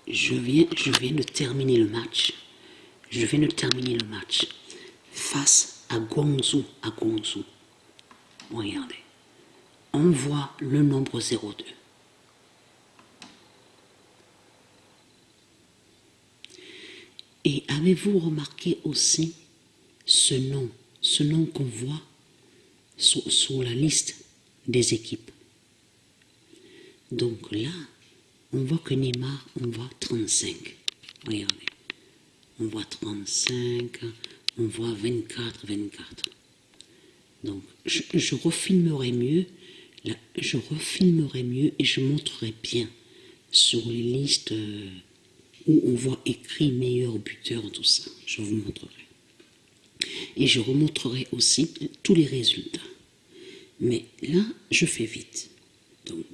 je viens de terminer le match. Je viens de terminer le match face à Guangzhou. Regardez. On voit le nombre 02. Et avez-vous remarqué aussi ce nom qu'on voit sur la liste des équipes? Donc là, on voit que Neymar, on voit 35. Regardez. On voit 35, on voit 24. Donc, je refilmerai mieux et je montrerai bien sur les listes où on voit écrit meilleur buteur, tout ça. Je vous montrerai. Et je remontrerai aussi tous les résultats. Mais là, je fais vite. Donc,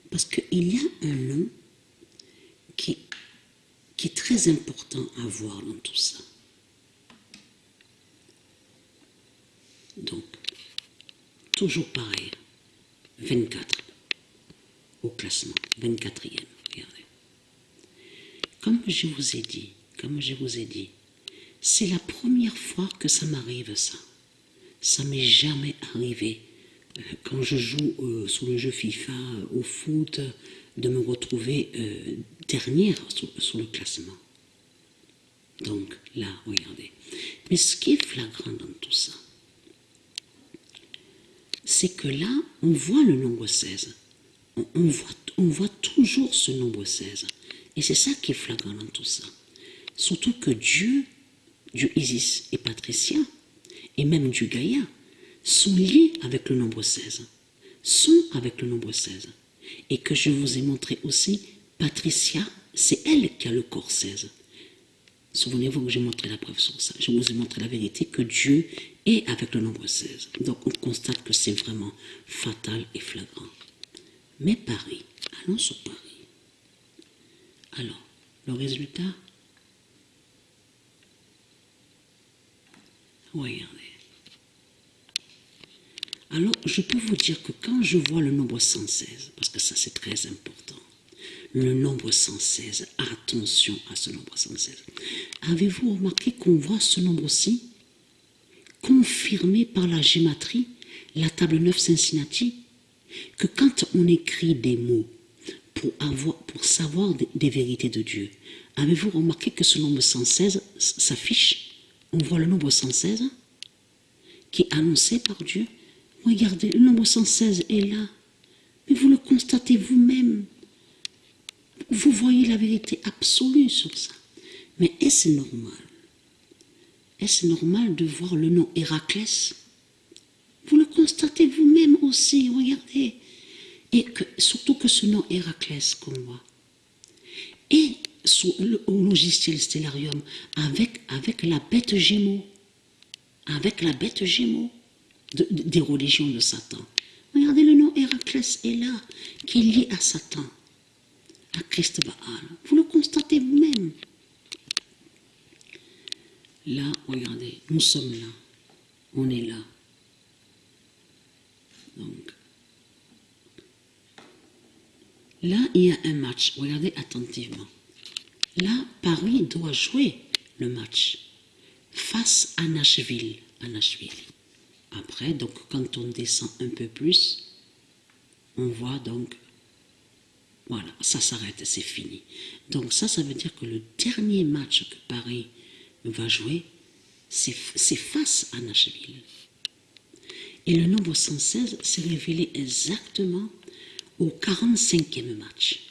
parce qu'il y a un nom qui est très important à voir dans tout ça. Donc, toujours pareil, 24 au classement, 24e, regardez. Comme je vous ai dit, c'est la première fois que ça m'arrive ça. Ça m'est jamais arrivé quand je joue sur le jeu FIFA au foot de me retrouver dernière sur le classement. Donc là, regardez. Mais ce qui est flagrant dans tout ça, c'est que là, on voit le nombre 16. On voit toujours ce nombre 16. Et c'est ça qui est flagrant dans tout ça. Surtout que Dieu Isis et Patricia, et même Dieu Gaïa, sont liés avec le nombre 16. Et que je vous ai montré aussi, Patricia, c'est elle qui a le corps 16. Souvenez-vous que j'ai montré la preuve sur ça. Je vous ai montré la vérité que Dieu est avec le nombre 16. Donc on constate que c'est vraiment fatal et flagrant. Mais Paris, allons sur Paris. Alors, le résultat, regardez. Alors, je peux vous dire que quand je vois le nombre 116, parce que ça c'est très important, le nombre 116, attention à ce nombre 116. Avez-vous remarqué qu'on voit ce nombre-ci confirmé par la gématrie, la table 9 Cincinnati, que quand on écrit des mots pour savoir des vérités de Dieu, avez-vous remarqué que ce nombre 116 s'affiche? On voit le nombre 116 qui est annoncé par Dieu. Regardez, le nombre 116 est là. Mais vous le constatez vous-même. Vous voyez la vérité absolue sur ça. Mais est-ce normal? Est-ce normal de voir le nom Héraclès? Vous le constatez vous-même aussi, regardez. Et surtout que ce nom Héraclès qu'on voit est au logiciel Stellarium avec la bête Gémeaux. Avec la bête Gémeaux des religions de Satan. Regardez, le nom Héraclès est là, qui est lié à Satan, à Christ Baal. Vous le constatez vous-même. Là, regardez, nous sommes là. On est là. Donc, là, il y a un match. Regardez attentivement. Là, Paris doit jouer le match face à Nashville. Après, donc, quand on descend un peu plus, on voit donc, voilà, ça s'arrête, c'est fini. Donc ça veut dire que le dernier match que Paris va jouer, c'est face à Nashville. Et le nombre 116 s'est révélé exactement au 45e match.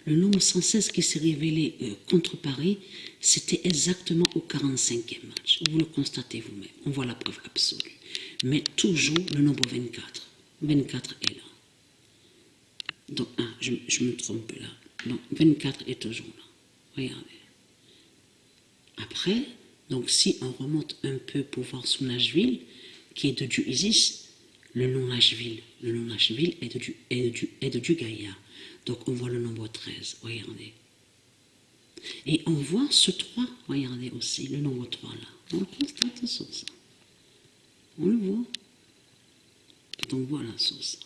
Le nombre 116 qui s'est révélé contre Paris, c'était exactement au 45e match. Vous le constatez vous-même. On voit la preuve absolue. Mais toujours le nombre 24. 24 est là. Donc, je me trompe là. Donc, 24 est toujours là. Regardez. Après, donc si on remonte un peu pour voir sous Nashville, qui est de Dieu Isis, le nom Nashville est de Dieu Gaïa. Donc on voit le nombre 13, regardez. Et on voit ce 3, regardez aussi, le nombre 3 là. On le constate sur ça. On le voit. Donc voilà sur ça.